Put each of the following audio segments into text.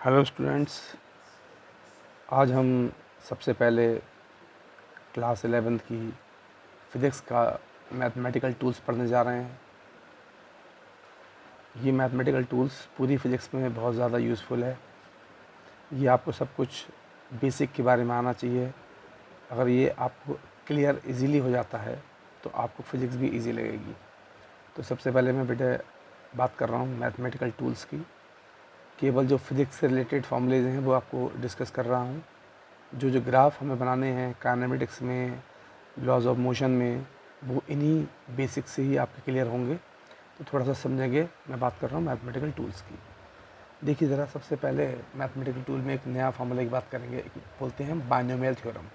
Hello students, आज हम सबसे पहले क्लास 11th की फ़िज़िक्स का मैथमेटिकल टूल्स पढ़ने जा रहे हैं। ये मैथमेटिकल टूल्स पूरी फ़िज़िक्स में बहुत ज़्यादा यूज़फुल है। ये आपको सब कुछ बेसिक के बारे में आना चाहिए। अगर ये आपको क्लियर इजीली हो जाता है तो आपको फ़िज़िक्स भी इजी लगेगी। तो सबसे पहले मैं बेटे बात कर रहा हूँ मैथमेटिकल टूल्स की। केवल जो फ़िज़िक्स से रिलेटेड फॉर्मूलेज हैं वो आपको डिस्कस कर रहा हूँ। जो ग्राफ हमें बनाने हैं काइनेमेटिक्स में, लॉज ऑफ मोशन में, वो इन्हीं बेसिक से ही आपके क्लियर होंगे। तो थोड़ा सा समझेंगे। मैं बात कर रहा हूँ मैथमेटिकल टूल्स की। देखिए ज़रा, सबसे पहले मैथमेटिकल टूल में एक नया फार्मूला की बात करेंगे, बोलते हैं बाइनोमियल थ्योरम।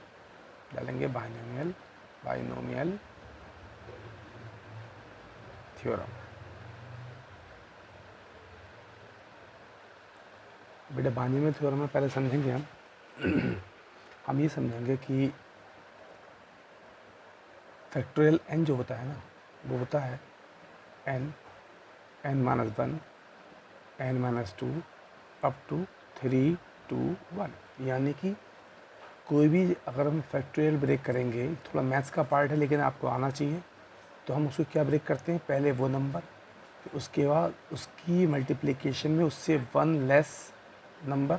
डालेंगे बाइनोमियल थ्योरम। बेटा बाइनोमियल थ्योरम में पहले समझेंगे हम ये समझेंगे कि फैक्टोरियल n जो होता है ना, वो होता है n-1, n-2 अप टू 3, 2, 1। यानी कि कोई भी अगर हम फैक्टोरियल ब्रेक करेंगे, थोड़ा मैथ्स का पार्ट है लेकिन आपको आना चाहिए, तो हम उसको क्या ब्रेक करते हैं, पहले वो नंबर, फिर उसके बाद उसकी मल्टीप्लिकेशन में उससे वन लेस नंबर,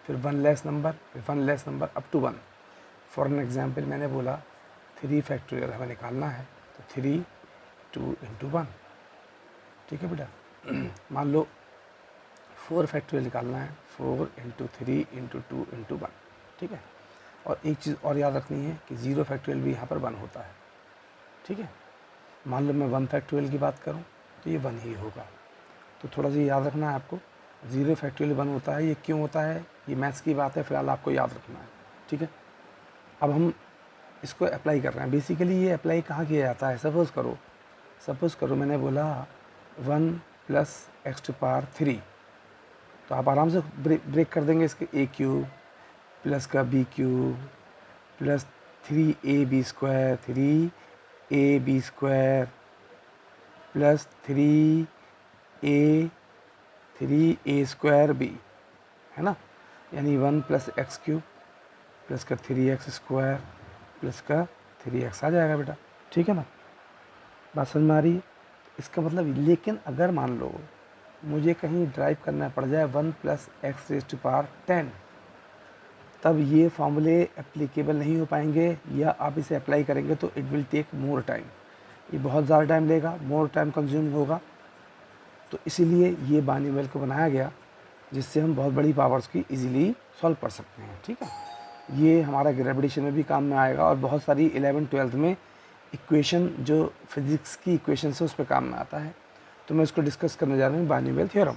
फिर वन लेस नंबर, फिर one less number up to 1। For an example मैंने बोला 3 फैक्टोरियल हमें निकालना है, तो 3, 2 इंटू 1। ठीक है बेटा। मान लो 4 फैक्टोरियल निकालना है, 4 इंटू 3 इंटू 2 इंटू 1। ठीक है। और एक चीज़ और याद रखनी है कि 0 फैक्टोरियल भी यहाँ पर 1 होता है। ठीक है। मान लो मैं 1 फैक्टोरियल की बात करूँ तो ये 1 ही होगा। तो थोड़ा सा याद रखना है आपको, 0 फैक्टोरियल 1 होता है। ये क्यों होता है, ये मैथ्स की बात है, फिलहाल आपको याद रखना है। ठीक है। अब हम इसको अप्लाई कर रहे हैं। बेसिकली ये अप्लाई कहाँ किया जाता है, सपोज़ करो मैंने बोला 1 प्लस एक्स टू पावर 3, तो आप आराम से ब्रेक कर देंगे इसके ए क्यूब प्लस का B cube plus 3ab² 3ab² plus 3a² B, है ना। यानी 1 प्लस एक्स क्यूब प्लस का 3x² प्लस का 3x आ जाएगा बेटा। ठीक है ना, बात समझ में आ रही है। इसका मतलब, लेकिन अगर मान लो मुझे कहीं ड्राइव करना पड़ जाए 1 plus X raise to power 10, तब ये फार्मूले एप्लीकेबल नहीं हो पाएंगे, या आप इसे अप्लाई करेंगे तो it will take more time. ये बहुत ज़्यादा टाइम लेगा, मोर टाइम कंज्यूम होगा। तो इसीलिए ये बाइनोमियल को बनाया गया, जिससे हम बहुत बड़ी पावर्स की इजीली सॉल्व कर सकते हैं। ठीक है। ये हमारा ग्रेविटेशन में भी काम में आएगा, और बहुत सारी 11th-12th में इक्वेशन, जो फिज़िक्स की इक्वेशन से उस पर काम में आता है। तो मैं उसको डिस्कस करने जा रहा हूँ, बाइनोमियल थ्योरम।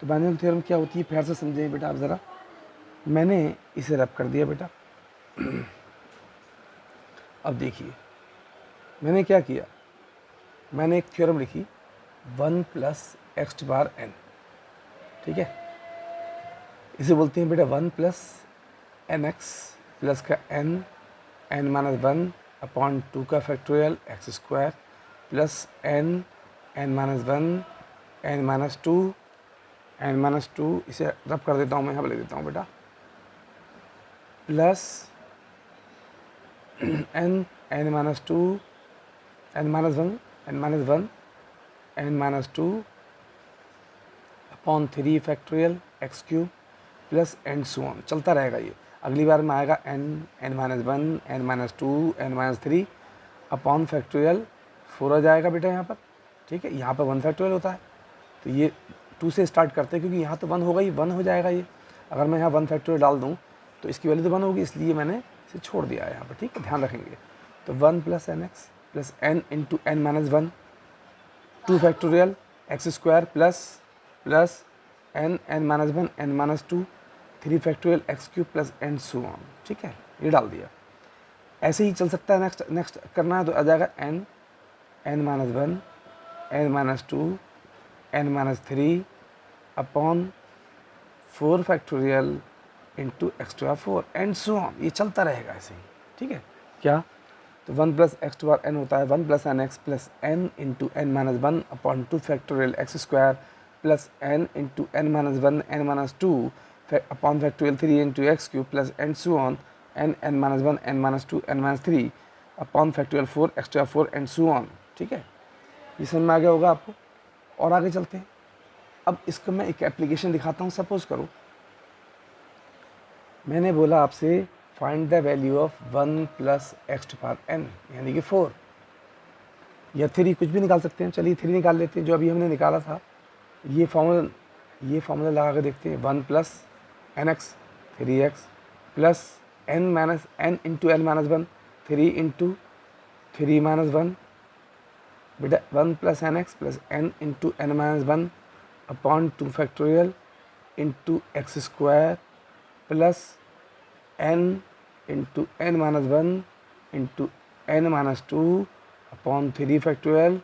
तो बाइनोमियल थ्योरम क्या होती है, फिर से समझें बेटा आप ज़रा। मैंने इसे रब कर दिया बेटा। अब देखिए मैंने क्या किया, मैंने एक थ्योरम लिखी 1 plus x to power n। ठीक है। इसे बोलते हैं बेटा 1 प्लस एन एक्स प्लस का n-1 अपॉन 2 का factorial x² plus n-1 n-2 इसे रब कर देता हूँ मैं, यहाँ पर लिख देता हूँ बेटा, plus n-2 n-1 upon 3 factorial x³ plus and so on, चलता रहेगा ये। अगली बार में आएगा n-1 n-2 n-3 upon factorial 4 आ जाएगा बेटा यहाँ पर। ठीक है। यहाँ पर 1 फैक्टोरियल होता है, तो ये 2 से स्टार्ट करते हैं, क्योंकि यहाँ तो 1 होगा ही, 1 हो जाएगा ये। अगर मैं यहाँ 1 फैक्टोरियल डाल दूँ तो इसकी वैल्यू तो 1 होगी, इसलिए मैंने इसे छोड़ दिया है यहाँ पर। ठीक है, ध्यान रखेंगे। तो 1 plus N x plus n into n-1 2 factorial x² plus n-1 n-2 3 factorial x³ plus and so on. ठीक है, ये डाल दिया। ऐसे ही चल सकता है। नेक्स्ट करना है तो आ जाएगा n-1 n-2 n-3 upon 4 factorial into x⁴ and so on, ये चलता रहेगा ऐसे ही। ठीक है। क्या, तो 1 plus x to power n होता है 1 plus N x plus n into n-1 upon 2 factorial x² plus n into n-1 n-2 upon factorial 3 into X cube plus and so on n -1 n-2 n-3 upon factorial 4 extra 4 and so on. ठीक है, ये समझ में आ गया होगा आपको। और आगे चलते हैं। अब इसको मैं एक एप्लीकेशन दिखाता हूँ। सपोज करो मैंने बोला आपसे find the value of 1 plus x to power n यानी कि 4 या 3, कुछ भी निकाल सकते हैं। चलिए 3 निकाल लेते हैं, जो अभी हमने निकाला था। ये फॉर्मूला लगा के देखते हैं। 1 plus N x 3x plus n minus n into n minus 1 3 into 3 minus 1 बेटा 1 plus N x plus n into n minus 1 upon 2 factorial into x square plus n into n minus 1 into n minus 2 upon 3 factorial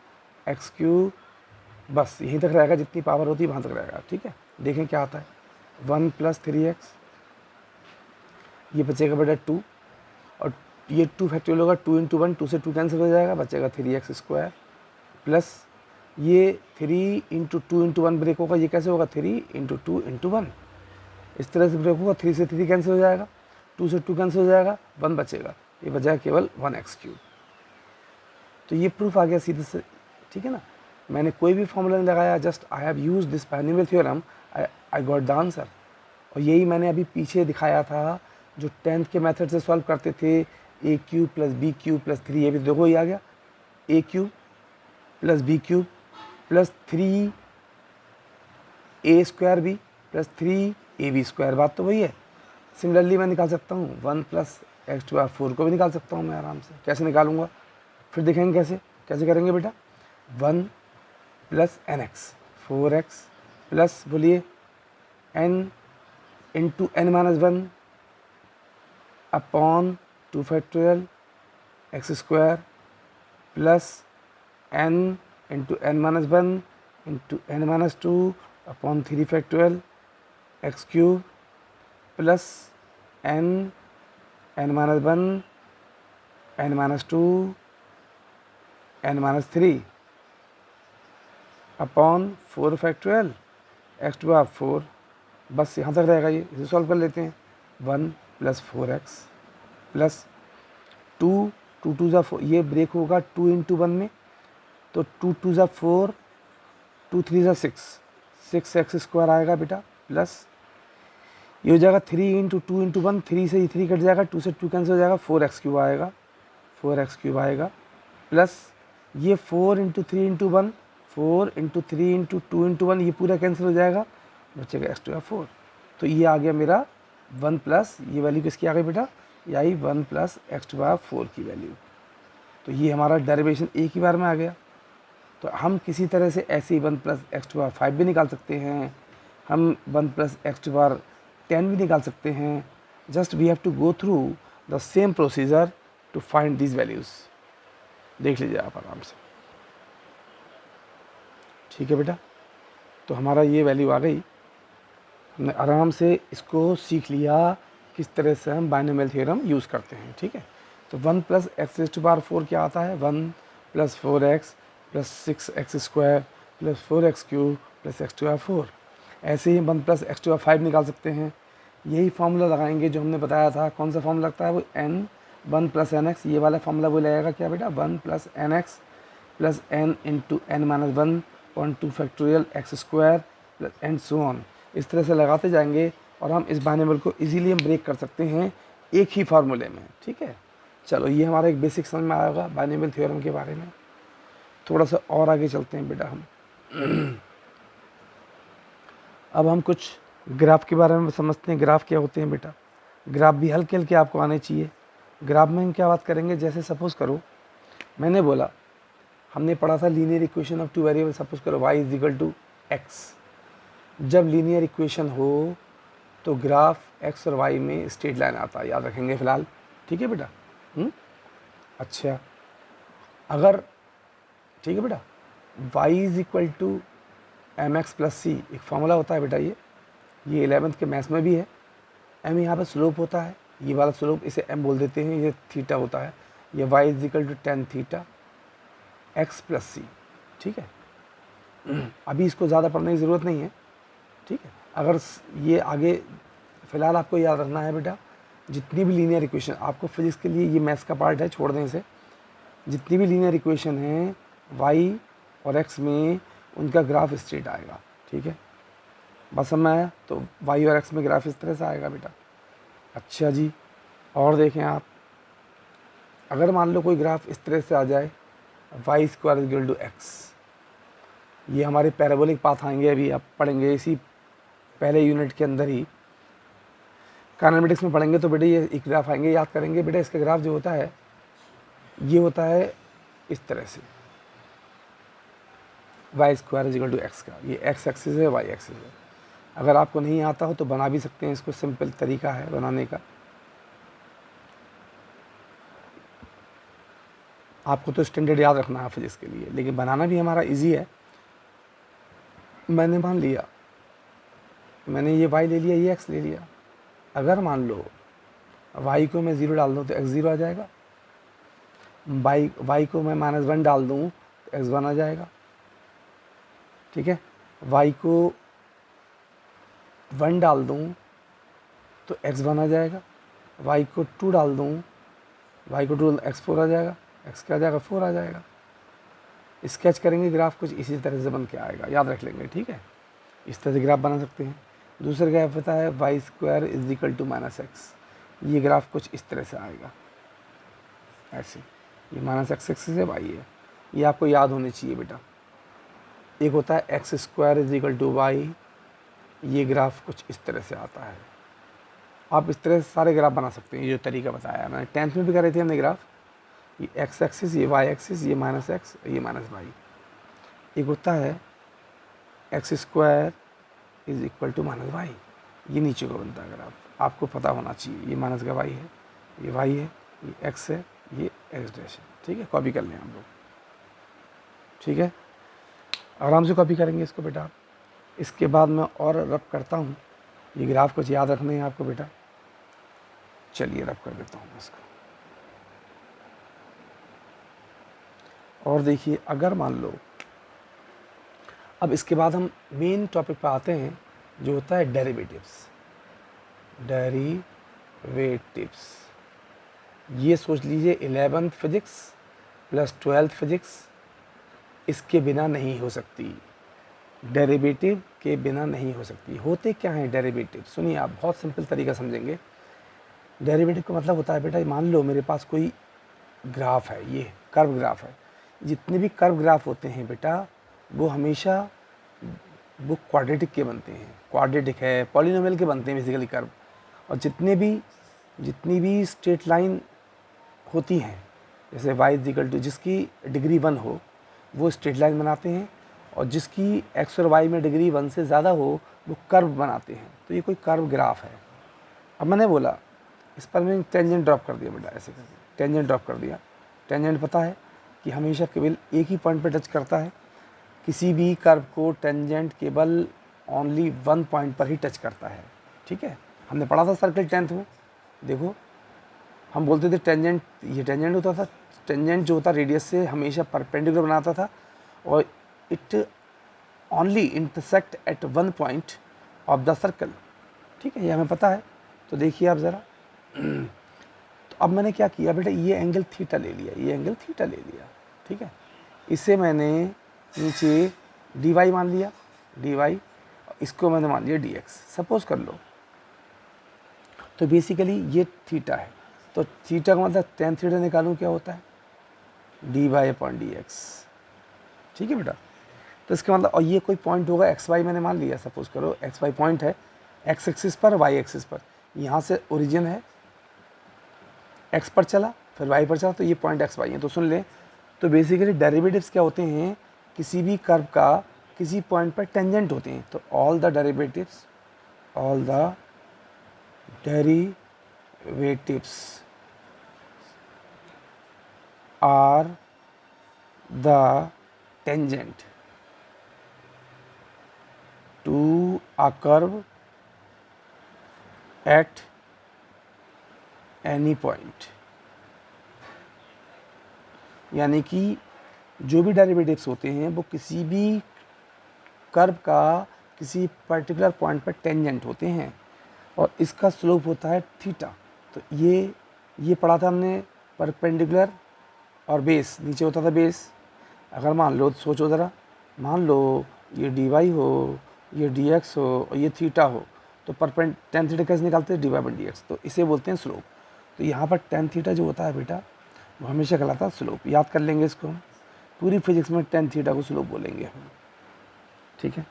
x cube. बस यहीं तक रहेगा, जितनी power होती है वहाँ तक रहेगा। ठीक है, देखें क्या आता है। 1 प्लस 3x, ये बचेगा बेटा 2, और ये 2 फैक्टोरियल होगा 2 इंटू 1, 2 से 2 कैंसिल हो जाएगा, बचेगा 3x स्क्वायर प्लस ये 3 इंटू 2 इंटू 1 ब्रेक होगा। ये कैसे होगा 3 इंटू 2 इंटू 1, इस तरह से ब्रेक होगा। 3 से 3 कैंसिल हो जाएगा, 2 से 2 कैंसिल हो जाएगा, 1 बचेगा। ये बचेगा केवल 1x क्यूब। तो ये प्रूफ आ गया सीधे से। ठीक है ना, मैंने कोई भी फॉर्मूला नहीं लगाया, just I have use this binomial theorem, I got the answer. और यही मैंने अभी पीछे दिखाया था, जो 10th के मेथड से सॉल्व करते थे। A cube plus b cube plus 3, ये भी देखो ये आ गया। A cube plus b cube plus 3 a square b plus 3 a b square, बात तो वही है। सिमिलरली मैं निकाल सकता हूँ 1 प्लस एक्स टू पावर 4 को भी निकाल सकता हूँ मैं आराम से। कैसे निकालूंगा फिर देखेंगे कैसे करेंगे बेटा। 1 plus N x 4x plus बोलिए n into n minus 1 upon 2 factorial x square plus n into n minus 1 into n minus 2 upon 3 factorial x cube plus n minus 1 n minus 2 n minus 3 upon 4 factorial x to power 4। बस यहाँ तक रहेगा ये, इसे solve कर लेते हैं। 1 plus 4x plus 2 2 ज़ा 4, ये ब्रेक होगा 2 इंटू 1 में, तो 2 ज़ा 4 2 3 ज़ा 6x स्क्वायर आएगा बेटा, प्लस ये हो जाएगा 3 इंटू 2 इंटू 1, 3 से 3 कट जाएगा, 2 से 2 कैंसिल हो जाएगा, 4x क्यूब आएगा, 4x क्यूब आएगा प्लस ये 4 into 3 into 1, 4 into 3 into 2 into 1, ये पूरा कैंसिल हो जाएगा, बचेगा एक्स टू 4। तो ये आ गया मेरा 1 प्लस, ये वैल्यू किसकी आ गई बेटा, ये आई 1 प्लस एक्स टू 4 की वैल्यू। तो ये हमारा डेरिवेशन एक ही बार में आ गया। तो हम किसी तरह से ऐसे ही 1 प्लस एक्स टू 5 भी निकाल सकते हैं, हम 1 प्लस एक्स टू 10 भी निकाल सकते हैं। Just we have to go through the same procedure to find these values. देख लीजिए आप आराम से। ठीक है बेटा, तो हमारा ये वैल्यू आ गई। हमने आराम से इसको सीख लिया किस तरह से हम बाइनोमियल थ्योरम यूज़ करते हैं। ठीक है, तो 1 प्लस एक्स टू 4 क्या आता है, 1 plus 4x plus 6x square plus 4x cube plus x to 4। ऐसे ही 1 प्लस एक्स टू 5 निकाल सकते हैं। यही फार्मूला लगाएंगे जो हमने बताया था। कौन सा फार्मूला लगता है, वो n 1 प्लस एन एक्स, ये वाला फार्मूला वो लगेगा क्या बेटा, 1 plus N x plus n into n minus 1 point 2 factorial x square plus and so on. इस तरह से लगाते जाएंगे और हम इस बाइनोमियल को इजीली हम ब्रेक कर सकते हैं एक ही फार्मूले में। ठीक है, चलो ये हमारा एक बेसिक समझ में आएगा बाइनोमियल थ्योरम के बारे में। थोड़ा सा और आगे चलते हैं बेटा हम। अब हम कुछ ग्राफ के बारे में समझते हैं। ग्राफ क्या होते हैं बेटा, ग्राफ भी हल्के हल्के आपको आने चाहिए। ग्राफ में हम क्या बात करेंगे, जैसे सपोज़ करो मैंने बोला, हमने पढ़ा था linear equation of 2 variable. Suppose करो y is equal to x। जब लीनियर इक्वेशन हो तो ग्राफ x और y में स्ट्रेट लाइन आता है, याद रखेंगे फ़िलहाल। ठीक है बेटा, अच्छा अगर, ठीक है बेटा, y is equal to m x plus c, एक फार्मूला होता है बेटा, ये 11th के मैथ्स में भी है। m यहाँ पर स्लोप होता है, ये वाला स्लोप इसे m बोल देते हैं, ये थीटा होता है। ये y is equal to tan theta x plus c. ठीक है, अभी इसको ज़्यादा पढ़ने की ज़रूरत नहीं है। ठीक है, अगर ये आगे फ़िलहाल आपको याद रखना है बेटा, जितनी भी लीनियर इक्वेशन आपको फिजिक्स के लिए, ये मैथ्स का पार्ट है, छोड़ दें इसे, जितनी भी लीनियर इक्वेशन हैं वाई और एक्स में उनका ग्राफ स्ट्रेट आएगा। ठीक है, बस समझ आया? तो वाई और एक्स में ग्राफ इस तरह से आएगा बेटा। अच्छा जी, और देखें आप, अगर मान लो कोई ग्राफ इस तरह से आ जाए, y square equal to x, ये हमारे पैराबोलिक पाथ आएंगे, अभी आप पढ़ेंगे इसी पहले यूनिट के अंदर ही, काइनेमेटिक्स में पढ़ेंगे तो बेटे ये एक ग्राफ आएंगे, याद करेंगे बेटा। इसका ग्राफ जो होता है ये होता है इस तरह से, y square equal to x का, ये एक्स एक्सिस है, वाई एक्सिस है। अगर आपको नहीं आता हो तो बना भी सकते हैं इसको, सिंपल तरीका है बनाने का। आपको तो स्टैंडर्ड याद रखना है फिजिक्स के लिए, लेकिन बनाना भी हमारा इजी है। मैंने मान लिया, मैंने ये y ले लिया, ये x ले लिया। अगर मान लो y को मैं 0 डाल दूँ तो x 0 आ जाएगा, y को मैं -1 डाल दूँ तो x 1 आ जाएगा। ठीक है, y को 1 डाल दूँ तो x 1 आ जाएगा, y को 2 डाल दूँ, y को 2 x 4 आ जाएगा, x क्या आ जाएगा, 4 आ जाएगा। स्केच करेंगे ग्राफ कुछ इसी तरह से बन के आएगा, याद रख लेंगे। ठीक है, इस तरह से ग्राफ बना सकते हैं। दूसरा ग्राफ होता है y square is equal to -x, ये ग्राफ कुछ इस तरह से आएगा, ऐसे। ये -x एक्सिस है, वाई है, ये आपको याद होने चाहिए बेटा। एक होता है x square is equal to y, ये ग्राफ कुछ इस तरह से आता है। आप इस तरह से सारे ग्राफ बना सकते हैं, ये जो तरीका बताया मैंने, 10th में भी करे थे हमने ग्राफ। ये एक्स एक्सिस, ये वाई एक्सिस, ये -x, ये -y। एक होता है x square is equal to -y, ये नीचे को बनता है ग्राफ, आपको पता होना चाहिए। ये माइनस का y है, ये y है, ये x है, ये x डैश है। ठीक है, कॉपी कर लें हम लोग। ठीक है, आराम से कॉपी करेंगे इसको बेटा। इसके बाद मैं और रब करता हूँ, ये ग्राफ कुछ याद रखने हैं आपको बेटा। चलिए रब कर देता हूँ इसको। और देखिए, अगर मान लो, अब इसके बाद हम मेन टॉपिक पर आते हैं जो होता है डेरिवेटिव्स। डेरिवेटिव्स, ये सोच लीजिए 11th physics plus 12th physics इसके बिना नहीं हो सकती, डेरिवेटिव के बिना नहीं हो सकती। होते क्या हैं डेरिवेटिव, सुनिए आप, बहुत सिंपल तरीका समझेंगे। डेरिवेटिव का मतलब होता है बेटा, मान लो मेरे पास कोई ग्राफ है, ये कर्व ग्राफ है। जितने भी कर्व ग्राफ होते हैं बेटा, वो हमेशा वो क्वाड्रेटिक के बनते हैं, क्वाड्रेटिक है, पॉलिनोमियल के बनते हैं बेसिकली कर्व। और जितनी भी स्ट्रेट लाइन होती हैं, जैसे y इक्वल टू, जिसकी डिग्री 1 हो वो स्ट्रेट लाइन बनाते हैं, और जिसकी x और y में डिग्री 1 से ज़्यादा हो वो कर्व बनाते हैं। तो ये कोई कर्व ग्राफ है। अब मैंने बोला इस पर मैंने टेंजेंट ड्रॉप कर दिया बेटा, ऐसे करके टेंजेंट ड्रॉप कर दिया। टेंजेंट पता है कि हमेशा केवल एक ही पॉइंट पर टच करता है, किसी भी कर्व को टेंजेंट केवल ओनली 1 पॉइंट पर ही टच करता है। ठीक है, हमने पढ़ा था सर्कल 10th में। देखो, हम बोलते थे टेंजेंट, ये टेंजेंट होता था, टेंजेंट जो होता रेडियस से हमेशा परपेंडिकुलर बनाता था, और it only intersect at 1 point of the circle. ठीक है, ये हमें पता है। तो देखिए आप ज़रा, तो अब मैंने क्या किया बेटा, ये एंगल थीटा ले लिया, ये एंगल थीटा ले लिया। ठीक है, इसे मैंने नीचे dy मान लिया, dy, इसको मैंने मान लिया dx, सपोज कर लो। तो बेसिकली ये थीटा है, तो थीटा का मतलब tan थीटा निकालूं, क्या होता है dy/dx। ठीक है बेटा, तो इसका मतलब, और ये कोई पॉइंट होगा xy, मैंने मान लिया, सपोज करो xy पॉइंट है x एक्सिस पर, y एक्सिस पर। यहाँ से ओरिजिन है, x पर चला फिर y पर चला, तो ये पॉइंट xy है। तो सुन ले, तो बेसिकली डेरिवेटिव्स क्या होते हैं, किसी भी कर्व का किसी पॉइंट पर टेंजेंट होते हैं। तो all the derivatives are the tangent to a curve at any point. यानी कि जो भी डेरिवेटिव्स होते हैं वो किसी भी कर्व का किसी पर्टिकुलर पॉइंट पर टेंजेंट होते हैं। और इसका स्लोप होता है थीटा। तो ये पढ़ा था हमने, परपेंडिकुलर और बेस, नीचे होता था बेस। अगर मान लो, सोचो ज़रा, मान लो ये डी वाई हो, ये डी एक्स हो और ये थीटा हो, तो टेन थीटा कैसे निकालते हैं, d y by d x, तो इसे बोलते हैं स्लोप। तो यहाँ पर टेन थीटा जो होता है बेटा, वो हमेशा कहलाता है स्लोप। याद कर लेंगे इसको हम, पूरी फिजिक्स में टेन थीटा को स्लोप बोलेंगे हम, ठीक है।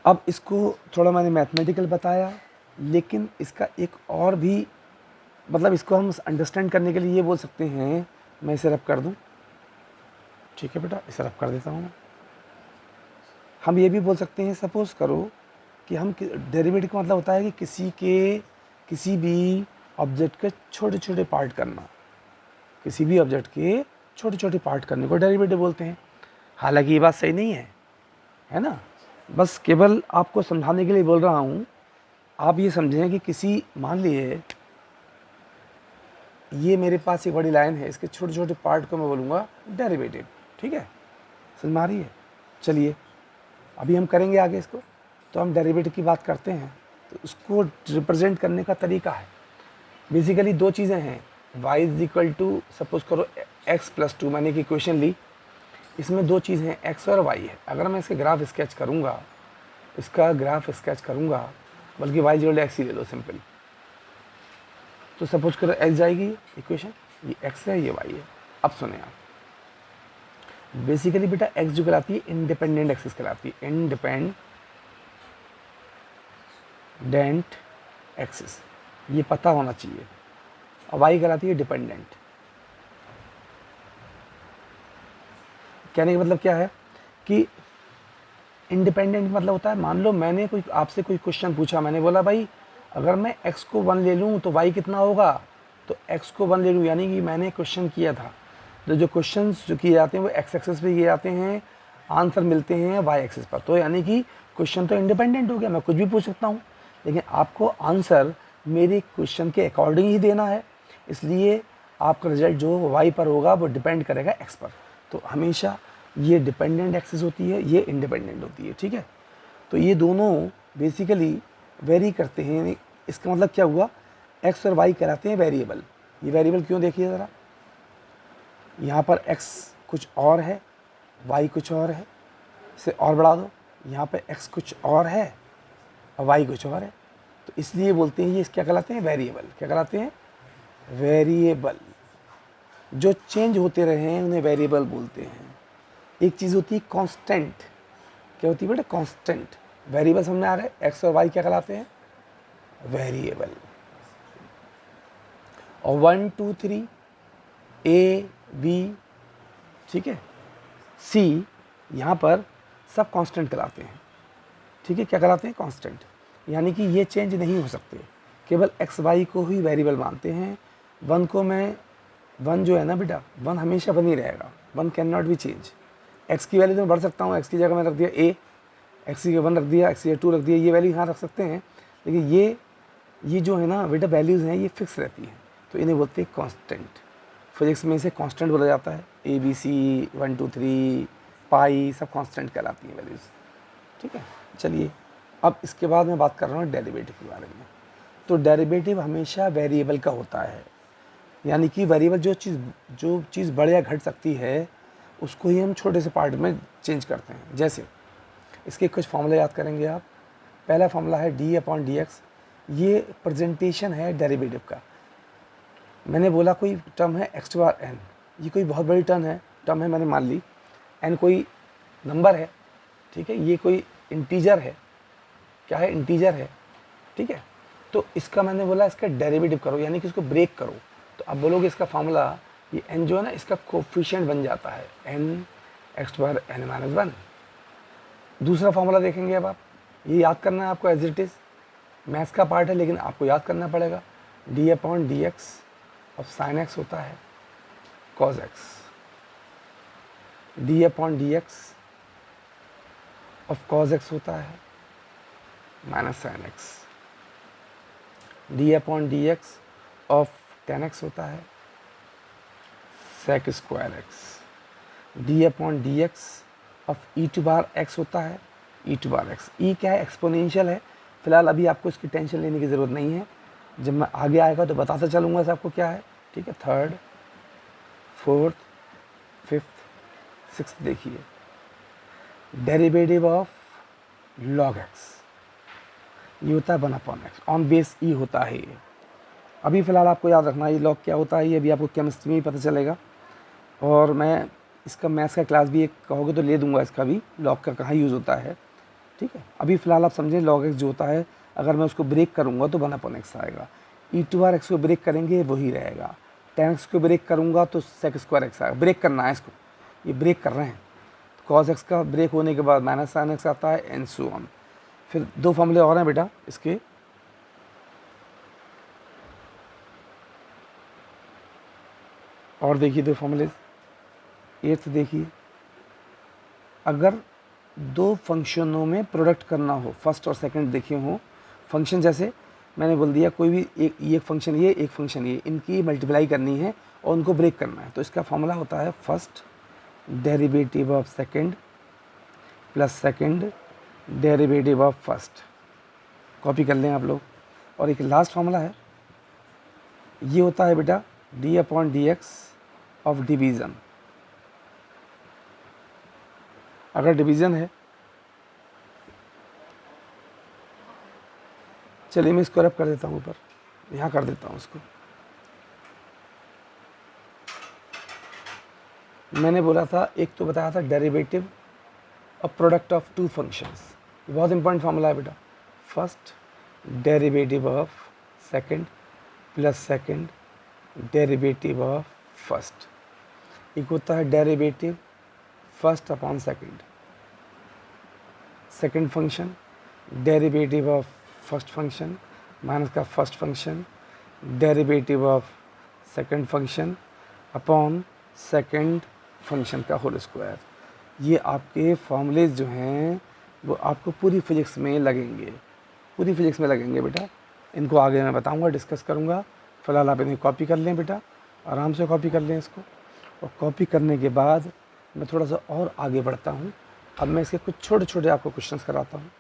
अब इसको थोड़ा मैंने मैथमेटिकल बताया, लेकिन इसका एक और भी मतलब, इसको हम अंडरस्टैंड करने के लिए ये बोल सकते हैं, मैं इसे रब कर दूं, ठीक है बेटा, इसे रब कर देता हूँ। हम ये भी बोल सकते हैं, सपोज़ करो कि हम डेरिवेटिव का मतलब होता है कि किसी भी ऑब्जेक्ट के छोटे छोटे पार्ट करना, किसी भी ऑब्जेक्ट के छोटे छोटे पार्ट करने को डेरिवेटिव बोलते हैं। हालांकि ये बात सही नहीं है ना, बस केवल आपको समझाने के लिए बोल रहा हूँ। आप ये समझें कि किसी, मान लिए ये मेरे पास एक बड़ी लाइन है, इसके छोटे छोटे पार्ट को मैं बोलूँगा डेरिवेटिव, ठीक है, समझ में आ रही है। चलिए अभी हम करेंगे आगे इसको, तो हम डेरिवेटिव की बात करते हैं, तो उसको रिप्रेजेंट करने का तरीका है, बेसिकली दो चीज़ें हैं। y is equal to, suppose करो x प्लस 2, मैंने एक इक्वेशन ली, इसमें दो चीज़ें हैं, x और y है। अगर मैं इसके ग्राफ स्केच करूँगा, इसका ग्राफ स्केच करूँगा, बल्कि y जोड़ x ही ले लो सिंपल, तो सपोज करो x जाएगी इक्वेशन, ये x है, ये y है। अब सुने आप, बेसिकली बेटा x जो कहलाती है इंडिपेंडेंट एक्सिस कहलाती है, इंडिपेंडेंट एक्सिस, ये पता होना चाहिए। और y कहलाती है डिपेंडेंट। कहने का मतलब क्या है कि इंडिपेंडेंट मतलब होता है, मान लो मैंने आपसे कोई क्वेश्चन पूछा, मैंने बोला भाई अगर मैं x को 1 ले लूँ तो y कितना होगा, तो x को 1 ले लूँ, यानी कि मैंने क्वेश्चन किया था। तो जो क्वेश्चंस जो किए जाते हैं वो x एक्सिस पे किए जाते हैं, आंसर मिलते हैं y एक्सिस पर, तो यानी कि क्वेश्चन तो इंडिपेंडेंट हो गया, मैं कुछ भी पूछ सकता हूँ, लेकिन आपको आंसर मेरे क्वेश्चन के अकॉर्डिंग ही देना है, इसलिए आपका रिजल्ट जो y पर होगा वो डिपेंड करेगा x पर। तो हमेशा ये डिपेंडेंट एक्सिस होती है, ये इंडिपेंडेंट होती है, ठीक है। तो ये दोनों बेसिकली वेरी करते हैं। इसका मतलब क्या हुआ, x और y कहलाते हैं वेरिएबल। ये वेरिएबल क्यों, देखिए ज़रा, यहाँ पर x कुछ और है, y कुछ और है, इसे और बढ़ा दो, यहाँ पे x कुछ और है और y कुछ और है, तो इसलिए बोलते हैं ये क्या कहलाते हैं, वेरिएबल। क्या कहलाते हैं, वेरिएबल। जो चेंज होते रहे हैं उन्हें वेरिएबल बोलते हैं। एक चीज़ होती है कांस्टेंट, क्या होती है बेटा, कांस्टेंट। वेरिएबल समझ में आ रहा है, x और y क्या कहलाते हैं, वेरिएबल। और 1 2 3 A B, ठीक है, C, यहाँ पर सब कांस्टेंट कहलाते हैं, ठीक है। क्या कहलाते हैं, कांस्टेंट, यानी कि ये चेंज नहीं हो सकते, केवल x y को ही वेरिएबल मानते हैं। 1 को मैं, 1 जो है ना बेटा, 1 हमेशा 1 ही रहेगा, 1 can not be change. x की वैल्यू तो मैं बढ़ सकता हूँ, x की जगह मैं रख दिया a, x की 1 रख दिया, x की 2 रख दिया, ये वैल्यू यहाँ रख सकते हैं, लेकिन ये जो है ना बेटा वैल्यूज़ हैं ये फिक्स रहती हैं, तो इन्हें बोलते हैं कांस्टेंट। फिजिक्स में इसे कांस्टेंट बोला जाता है, ABC 1 2 3 पाई सब कांस्टेंट कहलाती हैं वैल्यूज़, ठीक है। चलिए अब इसके बाद मैं बात कर रहा हूँ डेरिवेटिव के बारे में। तो डेरिवेटिव हमेशा वेरिएबल का होता है, यानी कि वेरिएबल जो चीज़ बढ़ या घट सकती है उसको ही हम छोटे से पार्ट में चेंज करते हैं। जैसे इसके कुछ फॉर्मूला याद करेंगे आप। पहला फॉर्मूला है d/dx, ये प्रेजेंटेशन है डेरिवेटिव का। मैंने बोला कोई टर्म है x बार n, ये कोई बहुत बड़ी टर्म है, मैंने मान ली n कोई नंबर है, ठीक है, ये कोई इंटीजर है, क्या है, इंटीजर है, ठीक है। तो इसका मैंने बोला इसका डेरिवेटिव करो, यानी कि इसको ब्रेक करो, तो अब बोलोगे इसका फॉर्मूला, ये n जो है ना इसका कोफिशिएंट बन जाता है n x/n-1। दूसरा फॉर्मूला देखेंगे अब आप, ये याद करना है आपको, एज इट इज़ मैथ्स का पार्ट है लेकिन आपको याद करना पड़ेगा। d/dx ऑफ साइन x होता है cos x, d/dx of cos x होता है minus sine x, d/dx of tan x होता है sec square x, d/dx of e to बार x होता है e टू बार x। e क्या है, एक्सपोनेंशियल है, फ़िलहाल अभी आपको इसकी टेंशन लेने की ज़रूरत नहीं है, जब मैं आगे आएगा तो बताता चलूँगा इस आपको क्या है, ठीक है। थर्ड, फोर्थ, फिफ्थ, सिक्स्थ देखिए, डेरिवेटिव ऑफ लॉग एक्स, ये होता है 1/x, ऑन बेस ई होता है ये। अभी फ़िलहाल आपको याद रखना ये लॉग क्या होता है, ये अभी आपको केमिस्ट्री में ही पता चलेगा, और मैं इसका मैथ्स का क्लास भी एक कहोगे तो ले दूंगा, इसका भी लॉग का कहाँ यूज़ होता है, ठीक है। अभी फ़िलहाल आप समझें लॉग एक्स जो होता है, अगर मैं उसको ब्रेक करूँगा तो 1/x आएगा, e⁻x को ब्रेक करेंगे वही रहेगा, 10x को ब्रेक करूँगा तो sec²x आएगा। ब्रेक करना है इसको, ये ब्रेक कर रहे हैं, cos x का ब्रेक होने के बाद -sin x आता है, एंड सो ऑन। फिर 2 फॉर्मूले और हैं बेटा इसके, और देखिए 2 फॉर्मूले। एट्थ देखिए, अगर 2 फंक्शनों में प्रोडक्ट करना हो, फर्स्ट और सेकंड देखे हो फंक्शन, जैसे मैंने बोल दिया कोई भी एक फंक्शन ये, एक फंक्शन ये, इनकी मल्टीप्लाई करनी है और उनको ब्रेक करना है, तो इसका फॉर्मूला होता है first derivative of second plus second derivative of first. Copy कर लें आप लोग। और एक लास्ट फॉर्मूला है, ये होता है बेटा d/dx ऑफ डिवीज़न। अगर डिवीज़न है, चलिए मैं इसको रब कर देता हूँ ऊपर, यहाँ कर देता हूँ इसको। मैंने बोला था, एक तो बताया था derivative of product of 2 functions, बहुत इंपॉर्टेंट फॉर्मूला है बेटा। First derivative of second plus second derivative of first, एक होता है derivative first upon second, second function derivative of first function minus का first function derivative of second function upon second function का whole square. ये आपके formulas जो हैं वो आपको पूरी फिजिक्स में लगेंगे, पूरी फिजिक्स में लगेंगे बेटा। इनको आगे मैं बताऊंगा, डिस्कस करूंगा। फ़िलहाल आप इन्हें कॉपी कर लें बेटा, आराम से कॉपी कर लें इसको। और कॉपी करने के बाद मैं थोड़ा सा और आगे बढ़ता हूँ। अब मैं इसके कुछ छोटे छोटे आपको क्वेश्चंस कराता हूँ,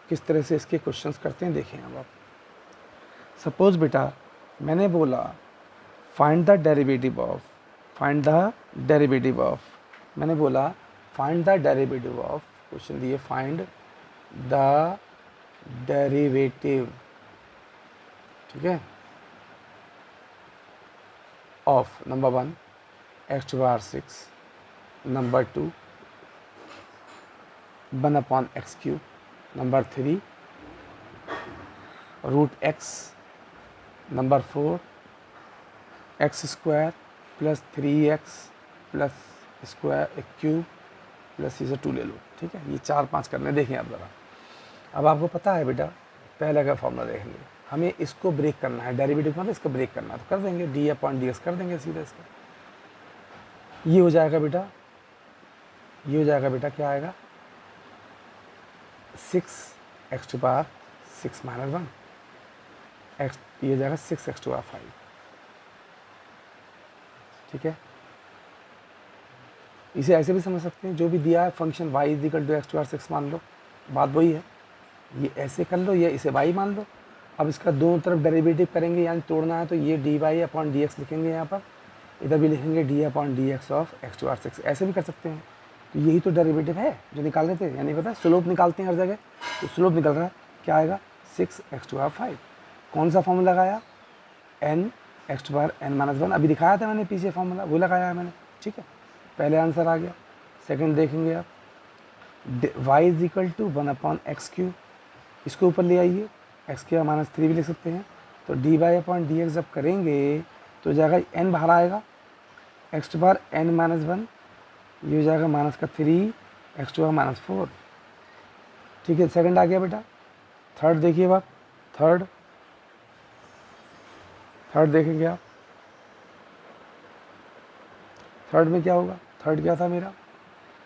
किस तरह से इसके क्वेश्चंस करते हैं देखें। अब आप सपोज़ बेटा मैंने बोला find the derivative of, find the derivative of, मैंने बोला find the derivative of, question दिए फाइंड द डेरिवेटिव, ठीक है, of number 1 x⁻6, number 2 1/x³, number 3 √x, number 4 x² plus 3x plus square cube plus ये से 2 ले लो, ठीक है। ये 4-5 करने देखें आप ज़रा। अब आपको पता है बेटा, पहले का फॉर्मूला देखेंगे, हमें इसको ब्रेक करना है, डेरिवेटिव मतलब इसको ब्रेक करना है, तो कर देंगे d/dx कर देंगे सीधा इसका। ये हो जाएगा बेटा, ये हो जाएगा बेटा, क्या आएगा 6x⁻6 - 1 x, ये हो जाएगा 6x⁻5, ठीक है। इसे ऐसे भी समझ सकते हैं, जो भी दिया है फंक्शन y = x⁻6 मान लो, बात वही है। ये ऐसे कर लो, ये इसे y मान लो। अब इसका दोनों तरफ डेरिवेटिव करेंगे, यानी तोड़ना है, तो ये dy/dx लिखेंगे यहाँ पर, इधर भी लिखेंगे d/dx ऑफ x⁻6, ऐसे भी कर सकते हैं। तो यही तो डेरिवेटिव है जो निकाल रहे थे, यानी पता है स्लोप निकालते हैं हर जगह, तो स्लोप निकल रहा है, क्या आएगा 6x⁻5। कौन सा फॉर्मूला लगाया, n(x⁻n-1), अभी दिखाया था मैंने पीछे फॉर्मूला, वो लगाया है मैंने, ठीक है। पहले आंसर आ गया। सेकंड देखेंगे आप, y = 1/x³, इसको ऊपर ले आइए, x³ -3 भी लिख सकते हैं। तो dy/dx जब करेंगे तो जाएगा n बाहर आएगा, x⁻n-1, ये हो जाएगा -3 x⁻4, ठीक है। सेकंड आ गया बेटा। थर्ड देखिए आप, थर्ड देखेंगे आप, थर्ड में क्या होगा, थर्ड क्या था मेरा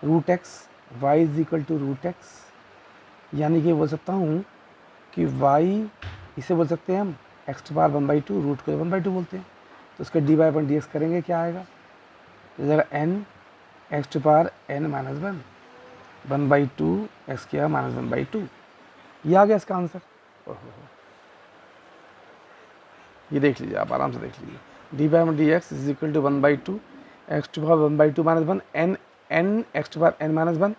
√x, y = √x, यानी कि बोल सकता हूँ कि y, इसे बोल सकते हैं हम x⁻1/2, रूट को 1/2 बोलते हैं, तो उसका dy/dx करेंगे, क्या आएगा, तो जाएगा n x⁻n-1 1/2 x⁻1/2, ये आ गया इसका आंसर। ये देख लीजिए, आप आराम से देख लीजिए, d by d x is equal to 1/2 x to power 1/2 minus 1 n x to power n minus 1,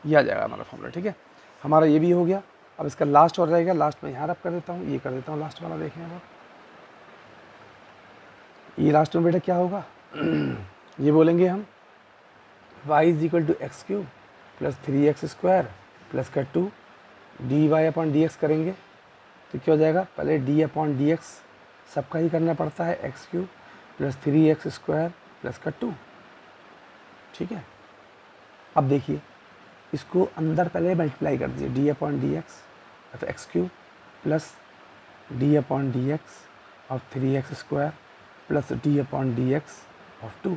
ये आ जाएगा हमारा फॉर्मूला। ठीक है, हमारा ये भी हो गया। अब इसका लास्ट और रहेगा, लास्ट में यहाँ रब कर देता हूँ, ये कर देता हूँ लास्ट वाला। देखें अब ये लास्ट में बेटा क्या होगा ये बोलेंगे हम y is equal to x cube plus 3x² plus का 2 dy/dx करेंगे तो क्या हो जाएगा, पहले d/dx सबका ही करना पड़ता है, x³ प्लस 3x² प्लस का 2। ठीक है, अब देखिए इसको अंदर पहले मल्टीप्लाई कर दीजिए, d/dx of x³ plus d/dx of 3x² plus d/dx of 2।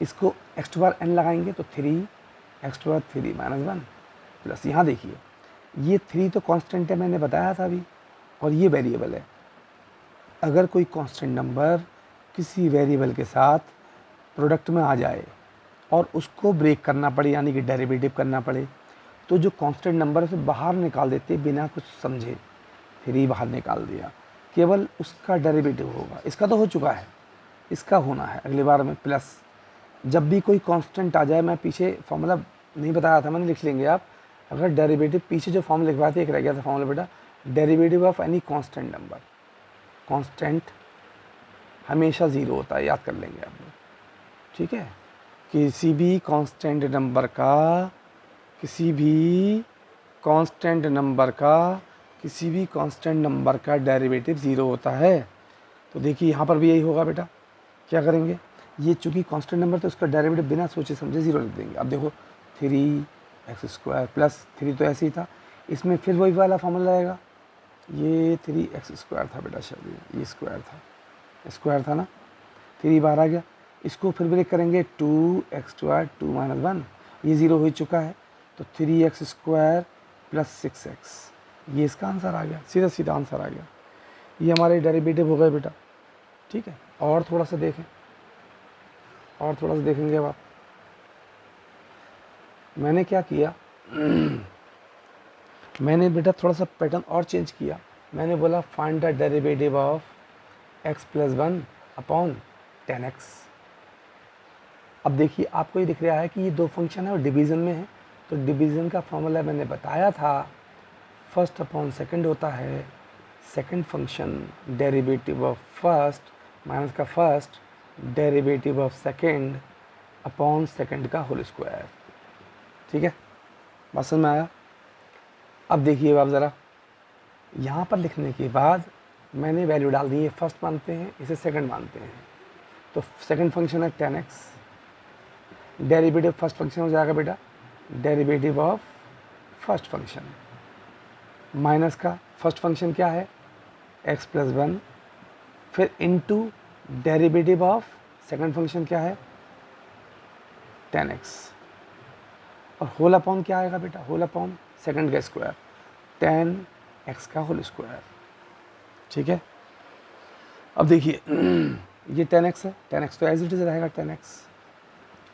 इसको x⁴n लगाएंगे तो 3x⁴3 माइनस 1 प्लस, यहाँ देखिए ये 3 तो कांस्टेंट है, मैंने बताया था अभी, और ये वेरिएबल है। अगर कोई कांस्टेंट नंबर किसी वेरिएबल के साथ प्रोडक्ट में आ जाए और उसको ब्रेक करना पड़े, यानी कि डेरिवेटिव करना पड़े, तो जो कांस्टेंट नंबर है उसे बाहर निकाल देते बिना कुछ समझे। 3 बाहर निकाल दिया, केवल उसका डेरिवेटिव होगा। इसका तो हो चुका है, इसका होना है अगली बार में प्लस। जब भी कोई कांस्टेंट आ जाए, मैं पीछे फॉर्मूला नहीं बताया था, मैंने लिख लेंगे आप। अगर डेरिवेटिव, पीछे जो फॉर्मूला लिखवाए थे एक रह गया था फॉर्मूला बेटा, derivative of any constant number. Constant हमेशा 0 होता है, याद कर लेंगे आप लोग। ठीक है, किसी भी कांस्टेंट नंबर का, किसी भी कांस्टेंट नंबर का, किसी भी कांस्टेंट नंबर का डेरिवेटिव 0 होता है। तो देखिए यहाँ पर भी यही होगा बेटा। क्या करेंगे, ये चूँकि कांस्टेंट नंबर तो उसका डेरिवेटिव बिना सोचे समझे 0 लिख देंगे। अब देखो 3x² प्लस 3 तो ऐसे ही था, इसमें फिर वही वाला फॉर्मूला आएगा। ये 3x² था बेटा, शायद ये स्क्वायर था ना, 3 बाहर आ गया। इसको फिर ब्रेक करेंगे 2x² 2 माइनस 1, ये 0 हो चुका है, तो 3x² प्लस 6x, ये इसका आंसर आ गया, सीधा सीधा आंसर आ गया। ये हमारे डेरिवेटिव हो गए बेटा। ठीक है, और थोड़ा सा देखें, और थोड़ा सा देखेंगे अब आप। मैंने क्या किया मैंने बेटा थोड़ा सा पैटर्न और चेंज किया। मैंने बोला find the derivative of x plus 1 upon 10x। अब देखिए आपको ये दिख रहा है कि ये दो फंक्शन है और डिवीज़न में है, तो डिवीज़न का फॉर्मूला मैंने बताया था, फर्स्ट अपॉन सेकंड होता है। Second function derivative of first minus का first derivative of second upon second का होल स्क्वायर। ठीक है, बात समझ में आया। अब देखिए आप ज़रा, यहाँ पर लिखने के बाद मैंने वैल्यू डाल दी है, फर्स्ट मानते हैं, इसे सेकंड मानते हैं, तो सेकंड फंक्शन है 10x, डेरिवेटिव फर्स्ट फंक्शन हो जाएगा बेटा derivative of first function minus का फर्स्ट फंक्शन क्या है x प्लस 1, फिर into derivative of second function क्या है 10x, और होल अपॉन क्या आएगा बेटा, होल अपॉन सेकंड का स्क्वायर 10x का होल स्क्वायर। ठीक है, अब देखिए ये 10x है, 10x तो एज इट इज रहेगा 10x।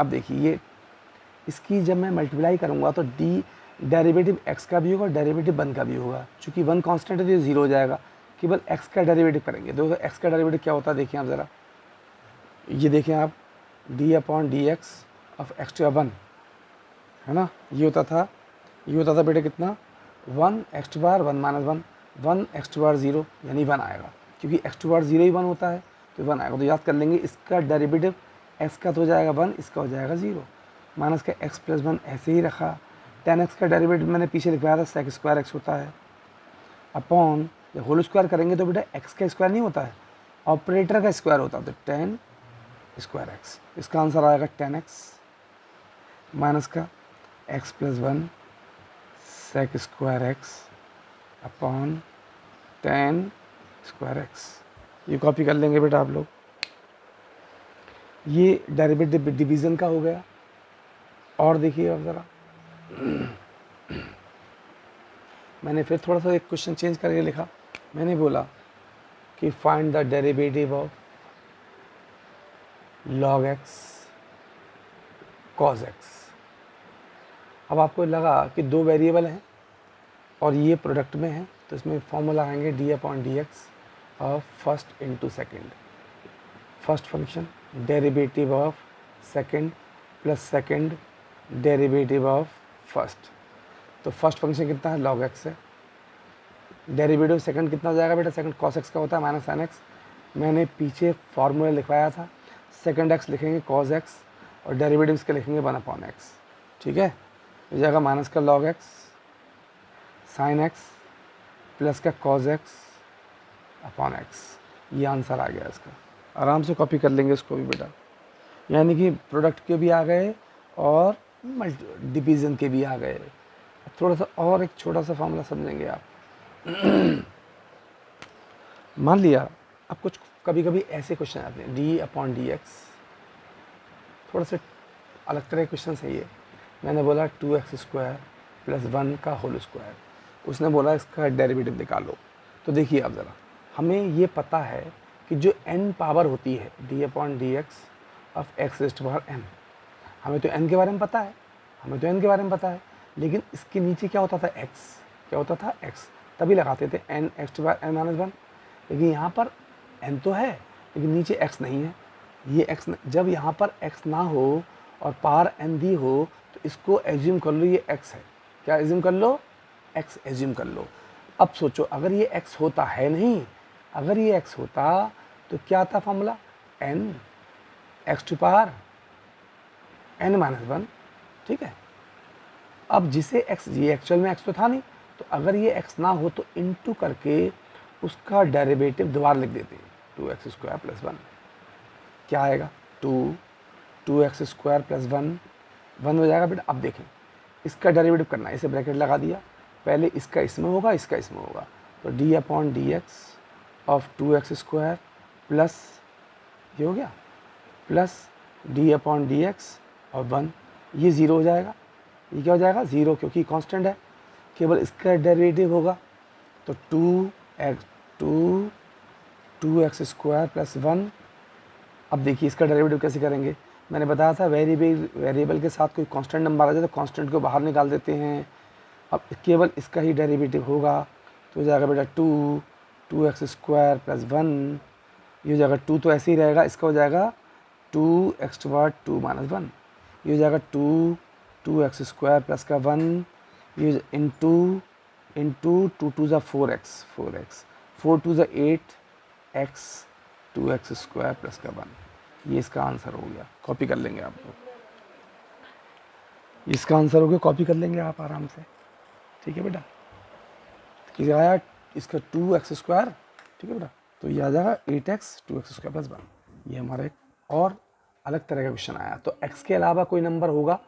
अब देखिए ये इसकी जब मैं मल्टीप्लाई करूँगा तो डी डेरिवेटिव x का भी होगा, डेरिवेटिव 1 का भी होगा। चूँकि 1 कांस्टेंट है तो ये 0 हो जाएगा, केवल x का डेरिवेटिव करेंगे। देखो x का डेरिवेटिव क्या होता है, देखिए आप ज़रा, ये देखें आप, d/dx ऑफ x⁴ है ना, ये होता था बेटा कितना 1x⁴ 1 माइनस 1, 1x⁴ 0 यानी 1 आएगा, क्योंकि x⁴ 0 ही 1 होता है तो 1 आएगा। तो याद कर लेंगे इसका डेरिवेटिव x का तो हो जाएगा 1, इसका हो जाएगा 0, माइनस का x प्लस 1 ऐसे ही रखा। 10x का डेरिवेटिव मैंने पीछे लिखवाया था sec² x होता है, अपॉन जब होल स्क्वायर करेंगे तो बेटा x का स्क्वायर नहीं होता है, ऑपरेटर का स्क्वायर होता है, तो 10² x, इसका आंसर आएगा 10x माइनस का x plus 1 sec² x upon 10² x। ये कॉपी कर लेंगे बेटा आप लोग। ये डेरिवेटिव डिवीज़न का हो गया। और देखिए अब ज़रा मैंने फिर थोड़ा सा एक क्वेश्चन चेंज करके लिखा। मैंने बोला कि find the derivative of log x cos x। अब आपको लगा कि दो वेरिएबल हैं और ये प्रोडक्ट में है, तो तो इसमें फॉर्मूला आएंगे D upon D x of first into second, first function derivative of second plus second derivative of first. तो फर्स्ट फंक्शन कितना है, लॉग एक्स है। डेरिवेटिव सेकंड कितना हो जाएगा बेटा, सेकंड कॉस एक्स का होता है माइनस साइन एक्स। मैंने पीछे फार्मूला लिखवाया था, सेकंड एक्स लिखेंगे कॉस एक्स और डेरिवेटिव के लिखेंगे 1/x। ठीक है, हो जाएगा माइनस का log x sine x plus का कॉस एक्स अपॉन एक्स। ये आंसर आ गया इसका। आराम से कॉपी कर लेंगे इसको भी बेटा, यानी कि प्रोडक्ट के भी आ गए और डिवीज़न के भी आ गए। थोड़ा सा और एक छोटा सा फॉर्मूला समझेंगे आप। मान लिया अब कुछ कभी कभी ऐसे क्वेश्चन आते हैं डी अपॉन डी एक्स, थोड़ा सा अलग तरह के क्वेश्चन है ये। मैंने बोला 2x² प्लस 1 का होल स्क्वायर, उसने बोला इसका डेरिवेटिव निकालो। तो देखिए अब ज़रा, हमें ये पता है कि जो n पावर होती है D upon D x of x raised power n, हमें तो n के बारे में पता है, लेकिन इसके नीचे क्या होता था x, तभी लगाते थे n x to power n -1। लेकिन यहाँ पर n तो है लेकिन नीचे x नहीं है। ये x जब यहाँ पर x ना हो और पावर n दी हो तो इसको एज्यूम कर लो ये x है। क्या एज्यूम कर लो, x एज्यूम कर लो। अब सोचो अगर ये x होता है नहीं, अगर ये x होता तो क्या था formula, n x to power n -1। ठीक है, अब जिसे x, ये एक्चुअल में x तो था नहीं, तो अगर ये x ना हो तो इनटू करके उसका डेरिवेटिव दोबारा लिख देते हैं 2x² प्लस 1। क्या आएगा, 2x² प्लस 1 हो जाएगा बेटा। अब देखें इसका डेरिवेटिव करना है, इसे ब्रैकेट लगा दिया, पहले इसका इसमें होगा, इसका इसमें होगा। तो D upon D x of 2x² plus ये हो गया plus D upon D x और 1, ये 0 हो जाएगा। ये क्या हो जाएगा, 0, क्योंकि कांस्टेंट है, केवल इसका डेरिवेटिव होगा। तो 2x² प्लस 1। अब देखिए इसका डेरिवेटिव कैसे करेंगे, मैंने बताया था वेरिएबल के साथ कोई कांस्टेंट नंबर आ जाए तो कांस्टेंट को बाहर निकाल देते हैं। अब केवल इसका ही डेरिवेटिव होगा तो हो जाएगा बेटा 2x² प्लस 1। ये हो जाएगा 2 तो ऐसे ही रहेगा, इसका हो जाएगा 2x टू पावर 2 - 1। ये हो जाएगा 2x² प्लस का 1, ये इंटू 2 2 ज़ा 4x 4 2 ज़ा 8x 2x² प्लस का 1। ये इसका आंसर हो गया। कॉपी कर लेंगे आप लोग, इसका आंसर हो गया, कॉपी कर लेंगे आप आराम से। ठीक है बेटा, क्या आया इसका 2x²। ठीक है बेटा, तो ये आ जाएगा 8x 2x² प्लस 1। ये हमारा एक और अलग तरह का क्वेश्चन आया। तो x के अलावा कोई नंबर होगा